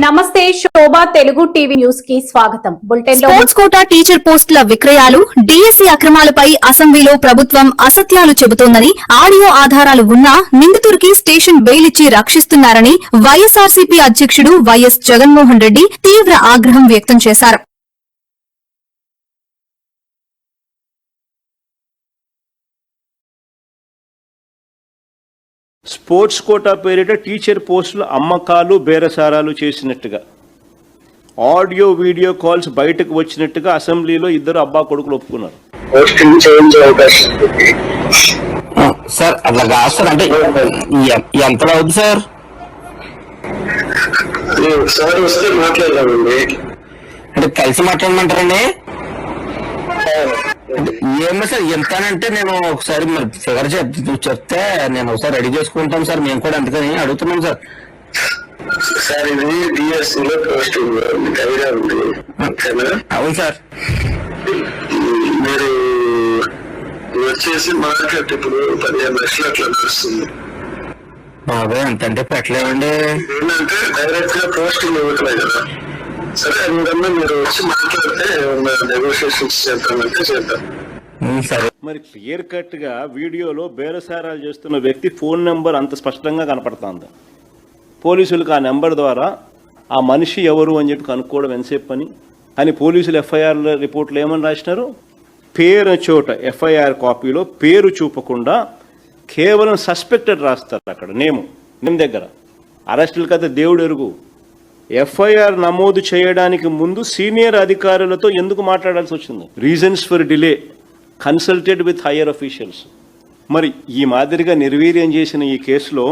నమస్తే, శోభా Telugu TV news కి స్వాగతం. బులెటిన్ లో స్పోర్ట్స్ కోటా టీచర్ పోస్టుల విక్రయాలు, డిఎస్సి అక్రమాలపై అసెంబ్లీలో ప్రభుత్వం అసత్యాలు చెబుతోందని, ఆడియో ఆధారాలు ఉన్నా నిందితుడికి స్టేషన్ బెయిల్ ఇచ్చి రక్షిస్తున్నారని వైఎస్ఆర్సీపీ అధ్యక్షుడు వైఎస్ జగన్మోహన్ రెడ్డి తీవ్ర ఆగ్రహం వ్యక్తం చేశారు. స్పోర్ట్స్ కోటా పేరిట టీచర్ పోస్టులు అమ్మకాలు బేరసారాలు చేసినట్టుగా ఆడియో వీడియో కాల్స్ బయటకు వచ్చినట్టుగా అసెంబ్లీలో ఇద్దరు అబ్బా కొడుకులు ఒప్పుకున్నారు. సార్ అట్లా కాదు సార్, అంటే ఎంత అవుతుంది సార్? వస్తే మాట్లాడదామండి. అంటే కలిసి మాట్లాడమంటారండి? ఏమో సార్, ఎంతనంటే నేను ఒకసారి మరి ఫిగర్ చెప్తే నేను ఒకసారి రెడీ చేసుకుంటాం సార్. మేము కూడా అందుకని అడుగుతున్నాం సార్. సార్ ఇది డిఎస్సీలో పోస్ట్ ఐడియా ఉంది. అవును సార్. మీరు వచ్చేసి మార్కెట్ ఇప్పుడు 15 లక్షలు అట్లా నడుస్తుంది. బాబాయ్ అంతంటే పెట్టలేమండి. ఏంటంటే డైరెక్ట్ గా పోస్టింగ్ ఇవ్వట్లేదు కదా. సరే అందుకన్నా మీరు వచ్చి మాట్లాడితే నెగోషియేషన్స్ చేద్దామంటే చేద్దాం. సరే. మరి క్లియర్ కట్ గా వీడియోలో బేరసారాలు చేస్తున్న వ్యక్తి ఫోన్ నెంబర్ అంత స్పష్టంగా కనపడుతుంది. పోలీసులకు ఆ నెంబర్ ద్వారా ఆ మనిషి ఎవరు అని చెప్పి కనుక్కోవడం ఎంతసేపు పని. కానీ పోలీసులు ఎఫ్ఐఆర్ రిపోర్ట్లు ఏమని రాసినారు? పేరు చోట ఎఫ్ఐఆర్ కాపీలో పేరు చూపకుండా కేవలం సస్పెక్టెడ్ రాస్తారు. అక్కడ నేమ్ దగ్గర అరెస్టులు కదా దేవుడు ఎరుగు. ఎఫ్ఐఆర్ నమోదు చేయడానికి ముందు సీనియర్ అధికారులతో ఎందుకు మాట్లాడాల్సి వచ్చింది? Reasons for delay, consulted with higher officials. మరి ఈ మాదిరిగా నిర్వీర్యం చేసిన ఈ కేసులో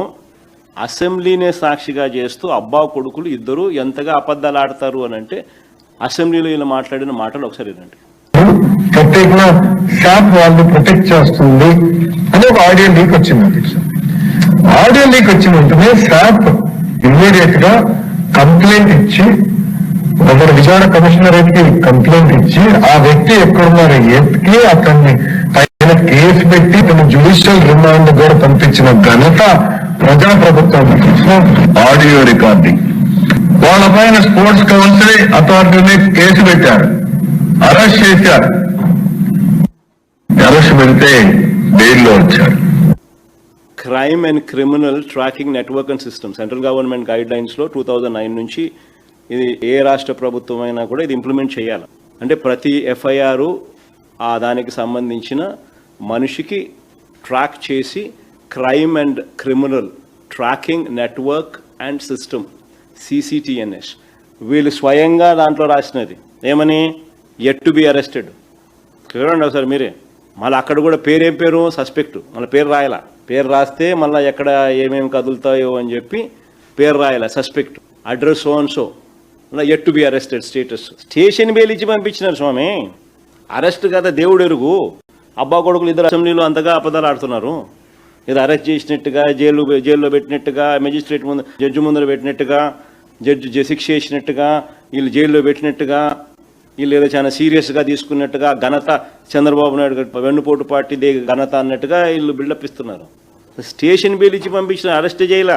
అసెంబ్లీనే సాక్షిగా చేస్తూ అబ్బా కొడుకులు ఇద్దరు ఎంతగా అబద్ధాలు ఆడతారు అని అంటే అసెంబ్లీలో ఇలా మాట్లాడిన మాటలు ఒకసారి వినండి. ప్రత్యేకంగా శాప్ వాళ్ళు ప్రొటెక్ట్ చేస్తుంది అని ఒక ఆడియో లీక్ వచ్చింది. ఆడియో లీక్ వచ్చిన వెంటనే శాప్ ఇమ్మీడియట్ గా కంప్లైంట్ ఇచ్చి ఒకరు విచారణ కమిషనరేట్ కి కంప్లైంట్ ఇచ్చి ఆ వ్యక్తి ఎక్కడున్నారో ఎత్తికి అతన్ని పైన కేసు పెట్టి తన జ్యుడిషియల్ రిమాండ్ కూడా పంపించిన ఘనత ప్రజాప్రభుత్వం. ఆడియో రికార్డింగ్ వాళ్ళ పైన స్పోర్ట్స్ కౌన్సిల్ అథారిటీని కేసు పెట్టారు, అరెస్ట్ చేశారు. అరెస్ట్ పెడితే బెయిల్లో వచ్చారు. Crime and criminal tracking network and system central government guide లైన్స్లో 2009 నుంచి ఇది ఏ రాష్ట్ర ప్రభుత్వం అయినా కూడా ఇది ఇంప్లిమెంట్ చేయాలి. అంటే ప్రతి ఎఫ్ఐఆర్ ఆ దానికి సంబంధించిన మనిషికి ట్రాక్ చేసి crime and criminal tracking network and system CCTNS వీళ్ళు స్వయంగా దాంట్లో రాసినది ఏమని, యట్ టు బి అరెస్టెడ్. చూడండి ఒకసారి మీరే. మళ్ళీ అక్కడ కూడా పేరేం పేరు సస్పెక్ట్, మళ్ళీ పేరు రాయాల. పేరు రాస్తే మళ్ళీ ఎక్కడ ఏమేమి కదులుతాయో అని చెప్పి పేరు రాయాల. Suspect, address so and so, మళ్ళీ yet to be arrested status. Station bail ఇచ్చి పంపించినారు స్వామి. అరెస్ట్ కదా దేవుడు ఎరుగు. అబ్బా కొడుకులు ఇద్దరు అసెంబ్లీలో అంతగా అబద్ధాలు ఆడుతున్నారు. ఇది అరెస్ట్ చేసినట్టుగా, జైల్లో పెట్టినట్టుగా, మెజిస్ట్రేట్ ముందు జడ్జి ముందర పెట్టినట్టుగా, జడ్జి శిక్ష చేసినట్టుగా, వీళ్ళు జైల్లో పెట్టినట్టుగా, వీళ్ళు ఏదో చాలా సీరియస్గా తీసుకున్నట్టుగా, ఘనత చంద్రబాబు నాయుడు వెన్నుపోటు పార్టీ ఘనత అన్నట్టుగా వీళ్ళు బిల్డప్ ఇస్తున్నారు. స్టేషన్ బెయిల్ ఇచ్చి పంపించిన అరెస్ట్ చేయాల.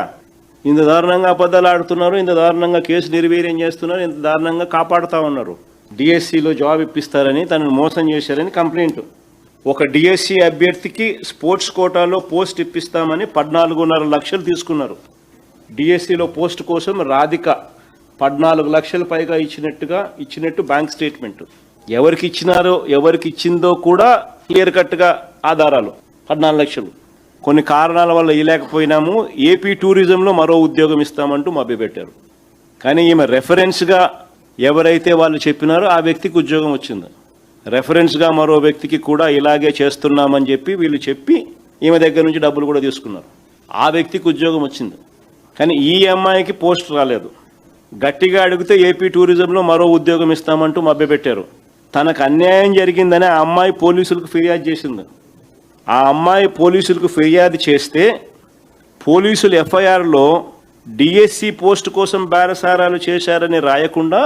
ఇంత దారుణంగా అబద్ధాలు ఆడుతున్నారు, ఇంత దారుణంగా కేసు నిర్వీర్యం చేస్తున్నారు, ఇంత దారుణంగా కాపాడుతూ ఉన్నారు. డిఎస్సిలో జాబ్ ఇప్పిస్తారని తనను మోసం చేశారని కంప్లైంట్. ఒక డిఎస్సి అభ్యర్థికి స్పోర్ట్స్ కోటాలో పోస్ట్ ఇప్పిస్తామని 14.5 లక్షలు తీసుకున్నారు. డిఎస్సిలో పోస్ట్ కోసం రాధిక 14 లక్షల పైగా ఇచ్చినట్టు బ్యాంక్ స్టేట్మెంట్. ఎవరికి ఇచ్చినారో ఎవరికి ఇచ్చిందో కూడా క్లియర్ కట్గా ఆధారాలు. 14 లక్షలు కొన్ని కారణాల వల్ల ఇవ్వలేకపోయినాము, ఏపీ టూరిజంలో మరో ఉద్యోగం ఇస్తామంటూ మభ్యపెట్టారు. కానీ ఈమె రెఫరెన్స్గా ఎవరైతే వాళ్ళు చెప్పినారో ఆ వ్యక్తికి ఉద్యోగం వచ్చింది. రెఫరెన్స్గా మరో వ్యక్తికి కూడా ఇలాగే చేస్తున్నామని చెప్పి వీళ్ళు చెప్పి ఈమె దగ్గర నుంచి డబ్బులు కూడా తీసుకున్నారు. ఆ వ్యక్తికి ఉద్యోగం వచ్చింది. కానీ ఈ అమ్మాయికి పోస్ట్ రాలేదు. గట్టిగా అడిగితే ఏపీ టూరిజంలో మరో ఉద్యోగం ఇస్తామంటూ మభ్యపెట్టారు. తనకు అన్యాయం జరిగిందని ఆ అమ్మాయి పోలీసులకు ఫిర్యాదు చేసింది. ఆ అమ్మాయి పోలీసులకు ఫిర్యాదు చేస్తే పోలీసులు ఎఫ్ఐఆర్లో డిఎస్సి పోస్ట్ కోసం బేరసారాలు చేశారని రాయకుండా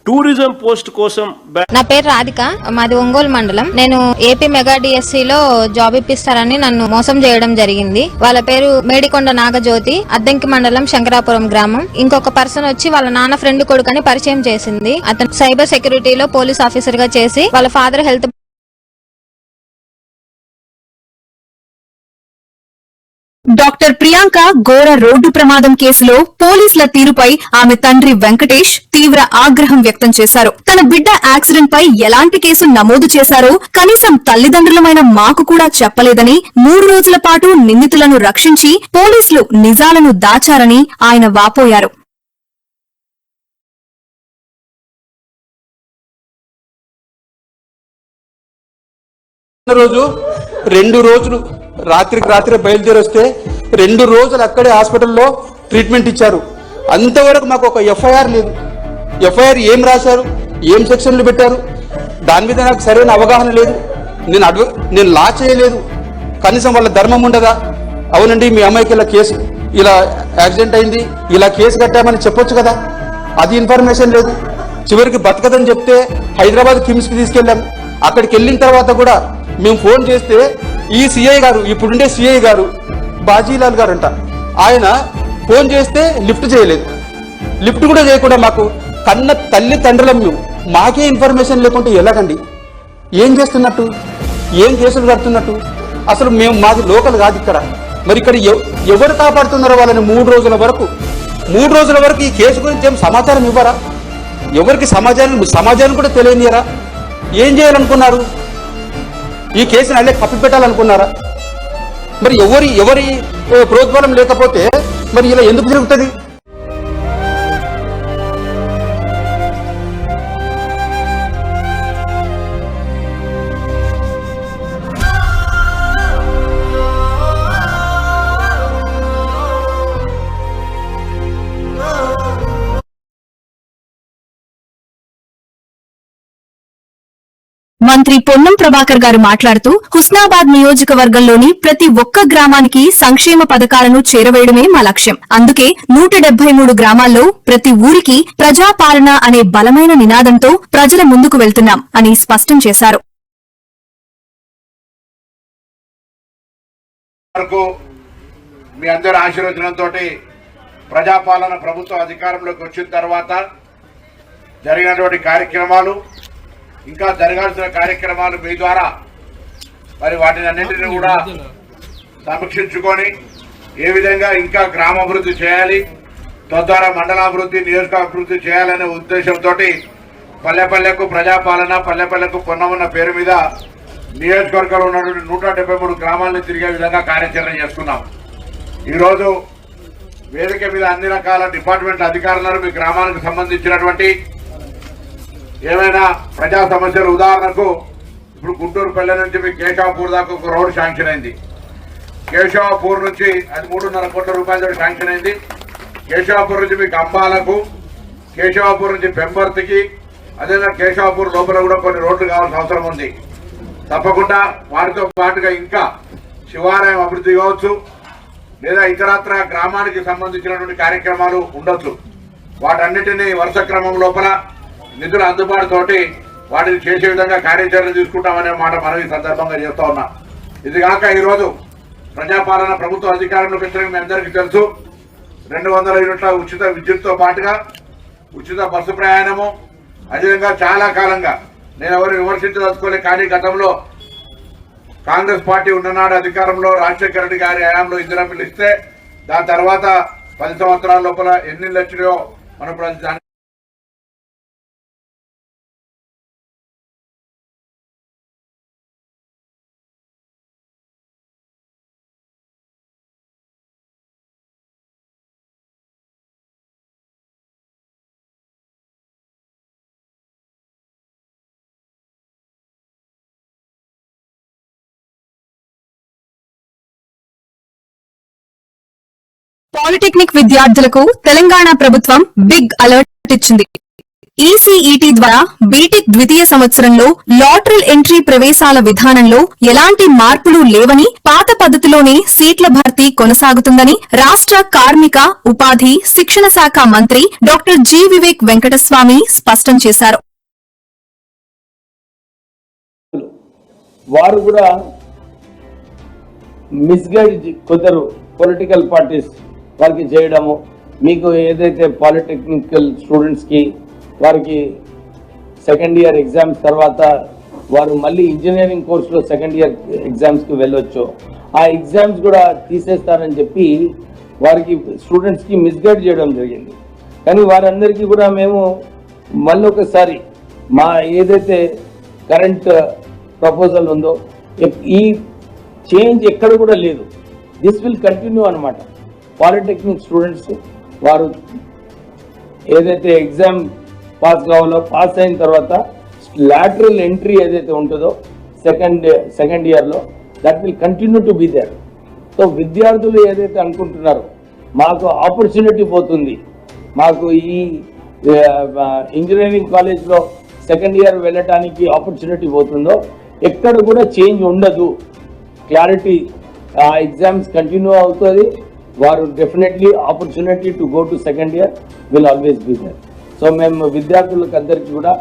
టూరిజం పోస్ట్ కోసం నా పేరు రాధిక, మాది ఒంగోలు మండలం. నేను ఏపీ మెగా డిఎస్సి లో జాబ్ ఇప్పిస్తారని నన్ను మోసం చేయడం జరిగింది. వాళ్ళ పేరు మేడికొండ నాగజ్యోతి, అద్దంకి మండలం, శంకరాపురం గ్రామం. ఇంకొక పర్సన్ వచ్చి వాళ్ళ నాన్న ఫ్రెండ్ కొడుకని పరిచయం చేసింది. అతను సైబర్ సెక్యూరిటీలో పోలీస్ ఆఫీసర్ గా చేసి వాళ్ళ ఫాదర్ హెల్త్ డాక్టర్ ప్రియాంక ఘోర రోడ్డు ప్రమాదం కేసులో పోలీసుల తీరుపై ఆమె తండ్రి వెంకటేష్ తీవ్ర ఆగ్రహం వ్యక్తం చేశారు. తన బిడ్డ యాక్సిడెంట్ పై ఎలాంటి కేసు నమోదు చేశారో కనీసం తల్లిదండ్రులమైన మాకు కూడా చెప్పలేదని, 3 రోజుల పాటు నిందితులను రక్షించి పోలీసులు నిజాలను దాచారని ఆయన వాపోయారు. రోజు 2 రోజులు రాత్రికి రాత్రి బయలుదేరి వస్తే 2 రోజులు అక్కడే హాస్పిటల్లో ట్రీట్మెంట్ ఇచ్చారు. అంతవరకు మాకు ఒక ఎఫ్ఐఆర్ లేదు. ఎఫ్ఐఆర్ ఏం రాశారు, ఏం సెక్షన్లు పెట్టారు, దాని మీద నాకు సరైన అవగాహన లేదు. నేను లా చేయలేదు. కనీసం వాళ్ళ ధర్మం ఉండదా? అవునండి, మీ అమ్మాయికి ఇలా యాక్సిడెంట్ అయింది, ఇలా కేసు కట్టామని చెప్పొచ్చు కదా. అది ఇన్ఫర్మేషన్ లేదు. చివరికి బతకదని చెప్తే హైదరాబాద్ కిమ్స్కి తీసుకెళ్ళాం. అక్కడికి వెళ్ళిన తర్వాత కూడా మేము ఫోన్ చేస్తే ఈ సిఐ గారు, ఇప్పుడుండే సిఐ గారు బాజీలాల్ గారు అంట, ఆయన ఫోన్ చేస్తే లిఫ్ట్ చేయలేదు. లిఫ్ట్ కూడా చేయకుండా మాకు కన్న తల్లి తండ్రులం మేము, మాకే ఇన్ఫర్మేషన్ లేకుంటే ఎలాగండి? ఏం చేస్తున్నట్టు, ఏం కేసులు కడుతున్నట్టు? అసలు మాది లోకల్ కాదు ఇక్కడ. మరి ఇక్కడ ఎవరు కాపాడుతున్నారో వాళ్ళని 3 రోజుల వరకు ఈ కేసు గురించి ఏం సమాచారం ఇవ్వరా? ఎవరికి సమాజాన్ని కూడా తెలియనియరా? ఏం చేయాలనుకున్నారు? ఈ కేసుని అల్లే కప్పిపెట్టాలనుకున్నారా? మరి ఎవరి ప్రోద్బలం లేకపోతే మరి ఇలా ఎందుకు జరుగుతుంది? మంత్రి పొన్నం ప్రభాకర్ గారు మాట్లాడుతూ, హుస్నాబాద్ నియోజకవర్గంలోని ప్రతి ఒక్క గ్రామానికి సంక్షేమ పథకాలను చేరవేయడమే మా లక్ష్యం. అందుకే 173 గ్రామాల్లో ప్రతి ఊరికి ప్రజాపాలన అనే బలమైన నినాదంతో ప్రజల ముందుకు వెళ్తున్నాం అని స్పష్టం చేశారు. మీ అందరి ఆశీర్వచనంతో ప్రజాపాలన ప్రభుత్వ అధికారంలోకి వచ్చిన తర్వాత జరిగినటువంటి కార్యక్రమాలు, ఇంకా జరగాల్సిన కార్యక్రమాలు మీ ద్వారా మరి వాటిని అన్నింటినీ కూడా సమీక్షించుకొని ఏ విధంగా ఇంకా గ్రామాభివృద్ధి చేయాలి, తద్వారా మండలాభివృద్ధి, నియోజకాభివృద్ధి చేయాలనే ఉద్దేశంతో పల్లెపల్లెకు ప్రజాపాలన, పల్లెపల్లెకు పొన్నమన్న పేరు మీద నియోజకవర్గంలో ఉన్నటువంటి 173 గ్రామాలను తిరిగే విధంగా కార్యాచరణ చేసుకున్నాం. ఈరోజు వేదిక మీద అన్ని రకాల డిపార్ట్మెంట్ అధికారులను మీ గ్రామానికి సంబంధించినటువంటి ఏమైనా ప్రజా సమస్యలు, ఉదాహరణకు ఇప్పుడు గుంటూరుపల్లె నుంచి మీ కేశవాపూర్ దాకా ఒక రోడ్ శాంక్షన్ అయింది. కేశవాపూర్ నుంచి అది 3.5 కోట్ల రూపాయలతో శాంక్షన్ అయింది. కేశవాపూర్ నుంచి మీకు అంబాలకు, కేశవాపూర్ నుంచి పెంబర్తికి, అదేవిధంగా కేశవాపూర్ లోపల కూడా కొన్ని రోడ్లు కావాల్సిన అవసరం ఉంది. తప్పకుండా వాటితో పాటుగా ఇంకా శివాలయం అభివృద్ధి కావచ్చు, లేదా ఇతరత్ర గ్రామానికి సంబంధించినటువంటి కార్యక్రమాలు ఉండొచ్చు. వాటన్నిటినీ వరుస క్రమం లోపల నిధుల అందుబాటుతోటి వాటిని చేసే విధంగా కార్యాచరణ తీసుకుంటామనే మాట మనం ఈ సందర్భంగా చేస్తా ఉన్నాం. ఇది కాక ఈరోజు ప్రజాపాలన ప్రభుత్వ అధికారంలోకి వచ్చిన మీ అందరికీ తెలుసు, 200 యూనిట్ల ఉచిత విద్యుత్తో పాటుగా ఉచిత బస్సు ప్రయాణము, అదేవిధంగా చాలా కాలంగా నేను ఎవరు విమర్శించదలుచుకోలే, కానీ గతంలో కాంగ్రెస్ పార్టీ ఉన్ననాడు అధికారంలో రాజశేఖర రెడ్డి గారి హయాంలో ఇందిరమ్మలు ఇస్తే దాని తర్వాత 10 సంవత్సరాల లోపల ఎన్ని లక్షలో మనం పాలిటెక్నిక్ విద్యార్థులకు తెలంగాణ ప్రభుత్వం బిగ్ అలర్ట్ ఇచ్చింది. ఈసీఈటీ ద్వారా బీటెక్ ద్వితీయ సంవత్సరంలో లాటరల్ ఎంట్రీ ప్రవేశాల విధానంలో ఎలాంటి మార్పులు లేవని, పాత పద్ధతిలోనే సీట్ల భర్తీ కొనసాగుతుందని రాష్ట్ర కార్మిక, ఉపాధి, శిక్షణ శాఖ మంత్రి డాక్టర్ జి. వివేక్ వెంకటస్వామి స్పష్టం చేశారు. వారు కూడా మిస్గైడ్ కొందరు పొలిటికల్ పార్టీస్ వారికి చేయడము, మీకు ఏదైతే పాలిటెక్నికల్ స్టూడెంట్స్కి వారికి సెకండ్ ఇయర్ ఎగ్జామ్స్ తర్వాత వారు మళ్ళీ ఇంజనీరింగ్ కోర్సులో సెకండ్ ఇయర్ ఎగ్జామ్స్కి వెళ్ళొచ్చు, ఆ ఎగ్జామ్స్ కూడా తీసేస్తారని చెప్పి వారికి స్టూడెంట్స్కి మిస్గైడ్ చేయడం జరిగింది. కానీ వారందరికీ కూడా మేము మళ్ళీ ఒకసారి మా ఏదైతే కరెంట్ ప్రపోజల్ ఉందో ఈ చేంజ్ ఎక్కడ కూడా లేదు, దిస్ విల్ కంటిన్యూ అన్నమాట. పాలిటెక్నిక్ స్టూడెంట్స్ వారు ఏదైతే ఎగ్జామ్ పాస్ కావాలో పాస్ అయిన తర్వాత లాటరల్ ఎంట్రీ ఏదైతే ఉంటుందో సెకండ్ ఇయర్లో that will continue to be there. So విద్యార్థులు ఏదైతే అనుకుంటున్నారో మాకు ఆపర్చునిటీ పోతుంది, మాకు ఈ ఇంజనీరింగ్ కాలేజ్లో సెకండ్ ఇయర్ వెళ్ళటానికి ఆపర్చునిటీ పోతుందో ఎక్కడ కూడా చేంజ్ ఉండదు, క్లారిటీ ఆ ఎగ్జామ్స్ కంటిన్యూ అవుతుంది. వారు definitely opportunity to go to second year will always be there. So మేము విద్యార్థులకు అందరికీ కూడా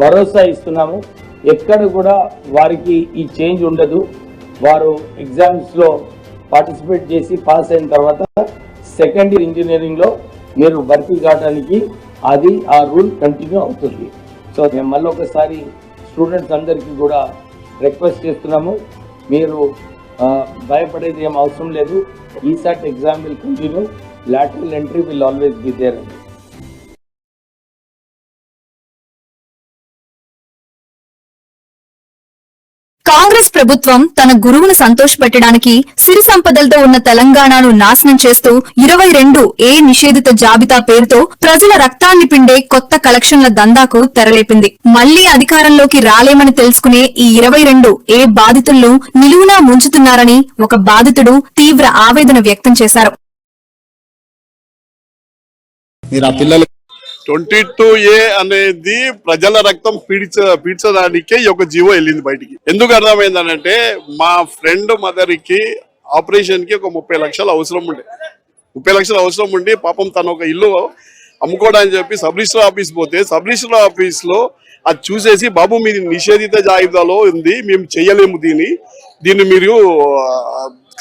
భరోసా ఇస్తున్నాము, ఎక్కడ కూడా వారికి ఈ చేంజ్ ఉండదు. వారు ఎగ్జామ్స్లో పార్టిసిపేట్ చేసి పాస్ అయిన తర్వాత సెకండ్ ఇయర్ ఇంజనీరింగ్లో మీరు భర్తీ కావడానికి అది ఆ రూల్ కంటిన్యూ అవుతుంది. సో మేము మళ్ళీ ఒకసారి స్టూడెంట్స్ అందరికీ కూడా రిక్వెస్ట్ చేస్తున్నాము, మీరు భయపడేది ఏం అవసరం లేదు. ESAT exam will continue, lateral entry will always be there. Congress ప్రభుత్వం తన గురువును సంతోషపెట్టడానికి సిరి సంపదలతో ఉన్న తెలంగాణను నాశనం చేస్తూ 22A నిషేధిత జాబితా పేరుతో ప్రజల రక్తాన్ని పిండే కొత్త కలెక్షన్ల దందాకు తెరలేపింది. మళ్లీ అధికారంలోకి రాలేమని తెలుసుకునే ఈ 22A బాధితులను నిలువునా ముంచుతున్నారని ఒక బాధితుడు తీవ్ర ఆవేదన వ్యక్తం చేశారు. 22A అనేది ప్రజల రక్తం పీడ్చడానికే ఈ యొక్క జీవో వెళ్ళింది బయటికి. ఎందుకు అర్థమైందనంటే మా ఫ్రెండ్ మదర్ కి ఆపరేషన్ కి ఒక 30 లక్షలు అవసరం ఉండే. 30 లక్షలు అవసరం ఉండి పాపం తను ఒక ఇల్లు అమ్ముకోవడానికి చెప్పి సబ్ రిజిస్టర్ ఆఫీస్ పోతే సబ్ రిజిస్టర్ ఆఫీస్ లో అది చూసేసి బాబు మీది నిషేధిత జాబితాలో ఉంది, మేము చెయ్యలేము దీన్ని మీరు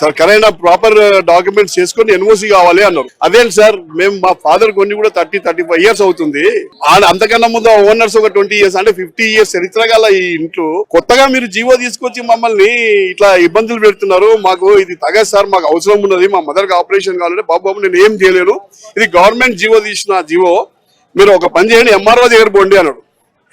కరెక్ట్ ప్రాపర్ డాక్యుమెంట్స్ చేసుకుని ఎన్ఓసి కావాలి అన్నారు. అదేంటి సార్, మేము మా ఫాదర్ కొన్ని కూడా 30-35 ఇయర్స్ అవుతుంది, అంతకన్నా ముందు ఓనర్స్ ఒక 20 ఇయర్స్ అంటే 50 ఇయర్స్ చరిత్ర గల ఈ ఇంట్లో కొత్తగా మీరు జీవో తీసుకొచ్చి మమ్మల్ని ఇట్లా ఇబ్బందులు పెడుతున్నారు. మాకు ఇది తగదు సార్, మాకు అవసరం ఉన్నది, మా మదర్ కి ఆపరేషన్ కావాలంటే బాబు నేను ఏం చేయలేను, ఇది గవర్నమెంట్ జీవో తీసిన జీవో, మీరు ఒక పని చేయండి ఎంఆర్ఓ దగ్గర పోండి అన్నాడు.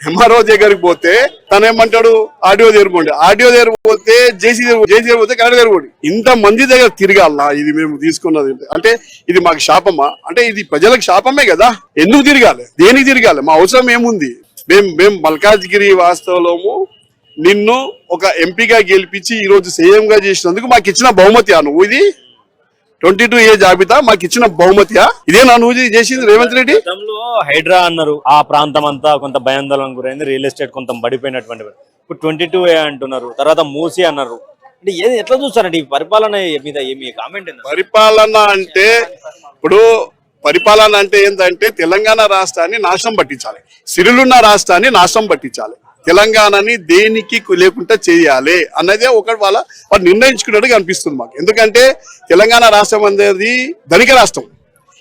ఎంఆర్ఓ దగ్గరికి పోతే తను ఏమంటాడు ఆర్డీఓ దగ్గర పోండి, ఆర్డీఓ దగ్గర పోతే జేసీ దగ్గర పోతే కలెక్టర్ దగ్గర పోండి. ఇంత మంది దగ్గర తిరగాల ఇది మేము తీసుకున్నది అంటే ఇది మాకు శాపమా? అంటే ఇది ప్రజలకు శాపమే కదా, ఎందుకు తిరగాలి, దేనికి తిరగాలి, మా అవసరం ఏముంది? మేము మల్కాజ్గిరి వాస్తవంలో నిన్ను ఒక ఎంపీగా గెలిపించి ఈ రోజు సీఎం గా చేసినందుకు మాకు ఇచ్చిన బహుమతి నువ్వు ఇది 22A జాబితా మాకు ఇచ్చిన బహుమతియా? ఇదేనా నువ్వు చేసింది రేవంత్ రెడ్డి? గతంలో హైడ్రా అన్నారు, ఆ ప్రాంతం అంతా కొంత భయాందోళన గురైంది, రియల్ ఎస్టేట్ కొంత పడిపోయినటువంటి. ఇప్పుడు 22A అంటున్నారు, తర్వాత మూసి అన్నారు. అంటే ఏది ఎట్లా చూస్తారండి ఈ పరిపాలన మీద ఏమి కామెంట్? పరిపాలన అంటే ఇప్పుడు పరిపాలన అంటే ఏంటంటే తెలంగాణ రాష్ట్రాన్ని నాశనం పట్టించాలి, సిరులున్న రాష్ట్రాన్ని నాశనం పట్టించాలి, తెలంగాణని దేనికి లేకుండా చేయాలి అన్నదే ఒకటి వాళ్ళు నిర్ణయించుకున్నట్టుగా అనిపిస్తుంది మాకు. ఎందుకంటే తెలంగాణ రాష్ట్రం అనేది ధనిక రాష్ట్రం,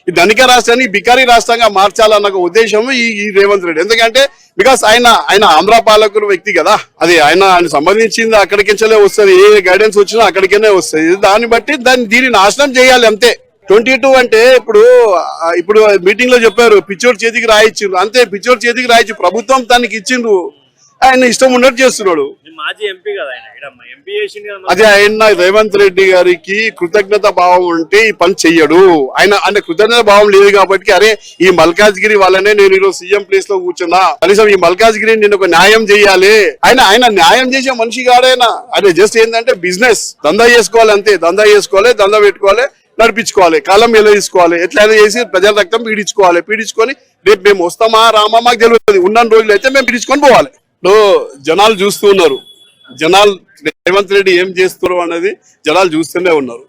ఈ ధనిక రాష్ట్రాన్ని బికారీ రాష్ట్రంగా మార్చాలన్న ఉద్దేశం ఈ రేవంత్ రెడ్డి. ఎందుకంటే బికాస్ ఆయన ఆంధ్ర పాలకులు వ్యక్తి కదా, అది ఆయన సంబంధించింది అక్కడికించలే వస్తుంది, ఏ గైడెన్స్ వచ్చినా అక్కడికనే వస్తుంది, దాన్ని బట్టి దీన్ని నాశనం చేయాలి అంతే. 22 అంటే ఇప్పుడు మీటింగ్ లో చెప్పారు పిచ్చోడు చేతికి రాయించిండ్రు, అంతే పిచ్చోడు చేతికి రాయించు, ప్రభుత్వం తనకి ఇచ్చిండ్రు, ఆయన ఇష్టం ఉన్నట్టు చేస్తున్నాడు. అదే ఆయన రేవంత్ రెడ్డి గారికి కృతజ్ఞత భావం ఉంటే ఈ పని చెయ్యడు. ఆయన కృతజ్ఞత భావం లేదు కాబట్టి అరే ఈ మల్కాజ్గిరి వల్లనే నేను ఈరోజు సీఎం ప్లేస్ లో కూర్చున్నా, కనీసం ఈ మల్కాజ్గిరి నేను ఒక న్యాయం చేయాలి, ఆయన న్యాయం చేసే మనిషి కాడైనా. అదే జస్ట్ ఏంటంటే బిజినెస్ దందా చేసుకోవాలి అంతే, దందా చేసుకోవాలి, దందా పెట్టుకోవాలి, నడిపించుకోవాలి, కాలం ఎలా తీసుకోవాలి, ఎట్లయినా చేసి ప్రజల రక్తం పీడించుకొని రేపు మేము వస్తామా రామా మాకు తెలియదు. ఉన్న రోజులు అయితే మేము పీడించుకొని పోవాలి. జనాలు చూస్తూ ఉన్నారు, జనాలు రేవంత్ రెడ్డి ఏం చేస్తున్నారు అనేది జనాలు చూస్తూనే ఉన్నారు.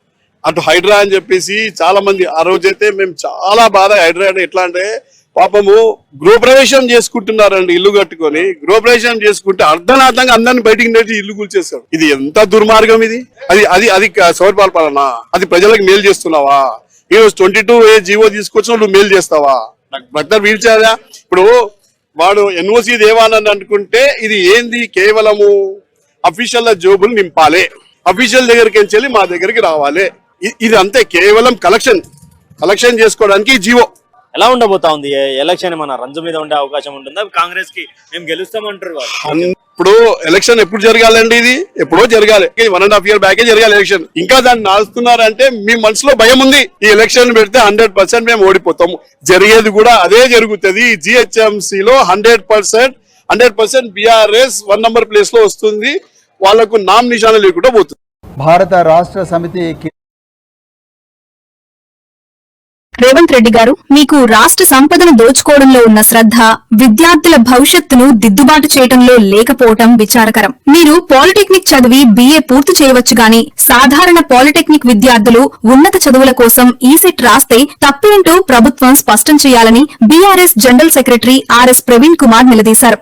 అటు హైడ్రా అని చెప్పేసి చాలా మంది ఆ రోజైతే మేము చాలా బాధ. హైడ్రా అంటే ఎట్లా అంటే పాపము గృహప్రవేశం చేసుకుంటున్నారండి, ఇల్లు కట్టుకొని గృహప్రవేశం చేసుకుంటే అర్ధనార్థంగా అందరిని బయటికి నేర్చి ఇల్లు కూల్చేస్తారు. ఇది ఎంత దుర్మార్గం ఇది. అది సౌరపాల పాలన. అది ప్రజలకు మేలు చేస్తున్నావా? ఈరోజు 22A జీవో తీసుకొచ్చిన నువ్వు మేలు చేస్తావా? భక్తులు వీల్చేదా? ఇప్పుడు వాడు ఎన్ఓసి దేవాలని అనుకుంటే ఇది ఏంది? కేవలము అఫీషియల్ జోబులు నింపాలి, అఫీషియల్ దగ్గరికి వెళ్ళి మా దగ్గరికి రావాలి. ఇది అంతే, కేవలం కలెక్షన్ చేసుకోవడానికి జీవో. ఎలా ఉండబోతా ఉంది ఎలక్షన్? మన రంజు మీద ఉండే అవకాశం ఉంటుందా? కాంగ్రెస్ కి మేము గెలుస్తామంటారు వాళ్ళు. ఇప్పుడు ఎలక్షన్ ఎప్పుడు జరగాలండి? ఇది ఎప్పుడో జరగాలి. 1.5 year బ్యాకే జరగాలి ఎలక్షన్. ఇంకా దాన్ని నాలుస్తున్నారంటే మీ మనసులో భయం ఉంది. ఈ ఎలక్షన్ పెడితే 100% మేము ఓడిపోతాము. జరిగేది కూడా అదే జరుగుతుంది. GHMC లో 100% BRS 1 number ప్లేస్ లో వస్తుంది. వాళ్లకు నామ్ నిశాన లేకుండా పోతుంది. భారత రాష్ట్ర సమితి రేవంత్ రెడ్డి గారు, మీకు రాష్ట్ర సంపదను దోచుకోవడంలో ఉన్న శ్రద్ధ, విద్యార్థుల భవిష్యత్తును దిద్దుబాటు చేయడంలో లేకపోవటం విచారకరం. మీరు పాలిటెక్నిక్ చదివి BA పూర్తి చేయవచ్చు గాని సాధారణ పాలిటెక్నిక్ విద్యార్థులు ఉన్నత చదువుల కోసం ఈసెట్ రాస్తే తప్పేంటో ప్రభుత్వం స్పష్టం చేయాలని BRS general secretary RS Praveen Kumar నిలదీశారు.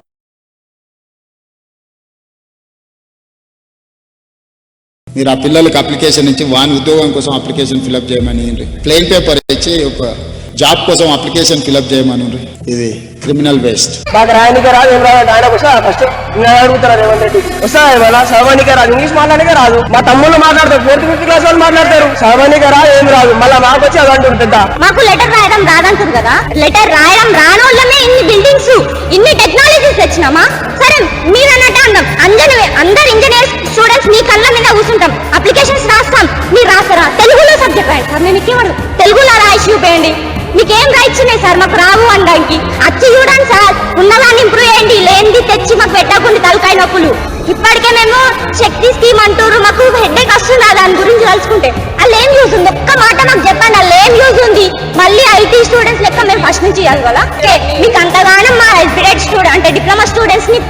మీరు ఆ పిల్లలకి అప్లికేషన్ ఇచ్చి వాని ఉద్యోగం కోసం అప్లికేషన్ ఫిలప్ చేయమని, ప్లెయిన్ పేపర్ ఇచ్చి ఒక జాబ్ కోసం అప్లికేషన్ ఫిలప్ చేయమని. ఇది క్రిమినల్ వేస్ట్. మాకు రాయనికే రాదు, ఏం రాదు. ఆయన ఫస్ట్ అడుగుతారా రేవంత్ రెడ్డి? వస్తా సామాన్యకే రాదు, ఇంగ్లీష్ మాట్లాడకే రాదు. మా తమ్ముళ్ళు మాట్లాడతారు, 4th 5th క్లాస్ వాళ్ళు మాట్లాడతారు. సామాన్యకే రాదు, ఏం రాదు. మళ్ళీ మాకు వచ్చి అది అంటుంది పెద్ద. మాకు లెటర్ రాయడం రాదంటారు కదా, లెటర్ రాయడం రానోళ్ళమే ఇన్ని బిల్డింగ్స్ ఇన్ని టెక్నాలజీస్ తెచ్చినామా? సరే మీరు అన్నట్టు అన్నాం, అందరు ఇంజనీర్ స్టూడెంట్స్ మీ కళ్ళ మీద కూర్చుంటాం, అప్లికేషన్స్ రాస్తాం. మీరు రాస్తారా? తెలుగులో సబ్జెక్ట్ రాయండి సార్, మేము ఇచ్చేవాడు తెలుగులో రాసి చూపేయండి. మీకేం రైట్స్ ఉన్నాయి సార్ మాకు రావు అనడానికి? వచ్చి చూడండి సార్, ఉన్నదాన్ని ఇంప్రూవ్ చేయండి, లేనిది తెచ్చి మాకు పెట్టకుండా తలకాయ నొప్పులు. ఇప్పటికే మేము శక్తి స్కీమ్ అంటారు, మాకు హెడ్ఏక్ వస్తుంది దాని గురించి తలుచుకుంటే. అలా ఏం యూజ్ ఉంది? ఒక్క మాట నాకు చెప్పండి, అలా ఏం యూజ్ ఉంది? మళ్ళీ IT స్టూడెంట్స్ లెక్క మేము ఫస్ట్ నుంచి చేయాలి కదా? మీకు అంతగానం మా ఎస్బిడెడ్ స్టూడెంట్ అంటే డిప్లొమా స్టూడెంట్స్ ని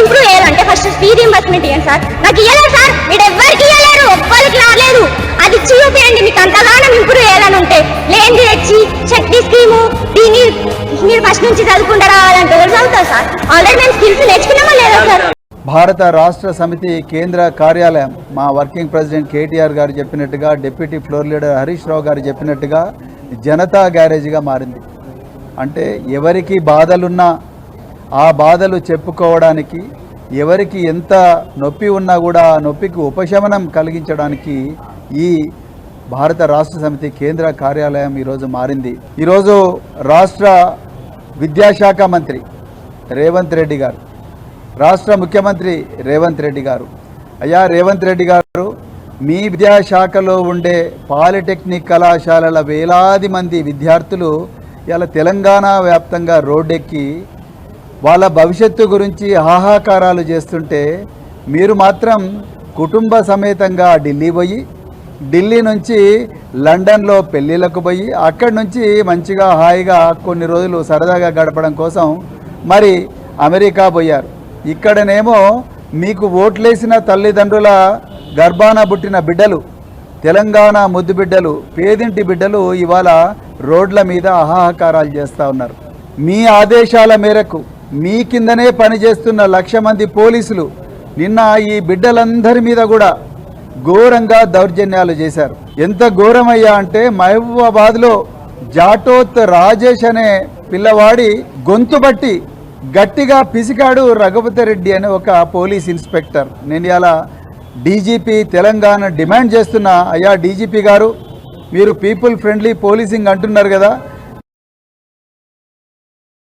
ఇంప్రూవ్ చేయాలంటే ఫస్ట్ ఫీ రీయింబర్స్మెంట్ ఇవ్వండి సార్. నాకు ఇవ్వలేదు సార్, మీరు ఎవరికి ఇవ్వలేరు, ఒక్కరికి రాలేదు. అది ఇచ్చి చూపించండి మీకు అంతగానం ఇంప్రూవ్ చేయాలని ఉంటే. లేనిది తెచ్చి శక్తి స్కీము దీన్ని మీరు ఫస్ట్ నుంచి చదువుకుంటూ రావాలంటే చదువుతారు సార్. ఆల్రెడీ మేము స్కిల్స్ నేర్చుకున్నామా లేదా సార్? భారత రాష్ట్ర సమితి కేంద్ర కార్యాలయం మా వర్కింగ్ ప్రెసిడెంట్ KTR గారు చెప్పినట్టుగా, deputy floor leader Harish Rao గారు చెప్పినట్టుగా జనతా గ్యారేజ్గా మారింది. అంటే ఎవరికి బాధలున్నా ఆ బాధలు చెప్పుకోవడానికి, ఎవరికి ఎంత నొప్పి ఉన్నా కూడా ఆ నొప్పికి ఉపశమనం కలిగించడానికి ఈ భారత రాష్ట్ర సమితి కేంద్ర కార్యాలయం ఈరోజు మారింది. ఈరోజు రాష్ట్ర విద్యాశాఖ మంత్రి రేవంత్ రెడ్డి గారు, రాష్ట్ర ముఖ్యమంత్రి రేవంత్ రెడ్డి గారు, అయ్యా రేవంత్ రెడ్డి గారు, మీ విద్యాశాఖలో ఉండే పాలిటెక్నిక్ కళాశాలల వేలాది మంది విద్యార్థులు ఇలా తెలంగాణ వ్యాప్తంగా రోడ్డెక్కి వాళ్ళ భవిష్యత్తు గురించి హాహాకారాలు చేస్తుంటే మీరు మాత్రం కుటుంబ సమేతంగా ఢిల్లీ పోయి, ఢిల్లీ నుంచి లండన్లో పెళ్ళిళ్ళకు పోయి, అక్కడి నుంచి మంచిగా హాయిగా కొన్ని రోజులు సరదాగా గడపడం కోసం మరి అమెరికా పోయారు. ఇక్కడనేమో మీకు ఓట్లేసిన తల్లిదండ్రుల గర్భాన పుట్టిన బిడ్డలు, తెలంగాణ ముద్దు బిడ్డలు, పేదింటి బిడ్డలు ఇవాళ రోడ్ల మీద హాహాకారాలు చేస్తూ ఉన్నారు. మీ ఆదేశాల మేరకు మీ కిందనే పనిచేస్తున్న 1,00,000 మంది పోలీసులు నిన్న ఈ బిడ్డలందరి మీద కూడా ఘోరంగా దౌర్జన్యాలు చేశారు. ఎంత ఘోరమయ్యా అంటే మహబూబాబాద్లో జాటోత్ రాజేష్ అనే పిల్లవాడి గొంతు బట్టి గట్టిగా పిసికాడు రఘుపతి రెడ్డి అనే ఒక పోలీస్ ఇన్స్పెక్టర్. నేను ఇలా డీజీపీ తెలంగాణ డిమాండ్ చేస్తున్నా, అయ్యా డీజీపీ గారు, మీరు పీపుల్ ఫ్రెండ్లీ పోలీసింగ్ అంటున్నారు కదా,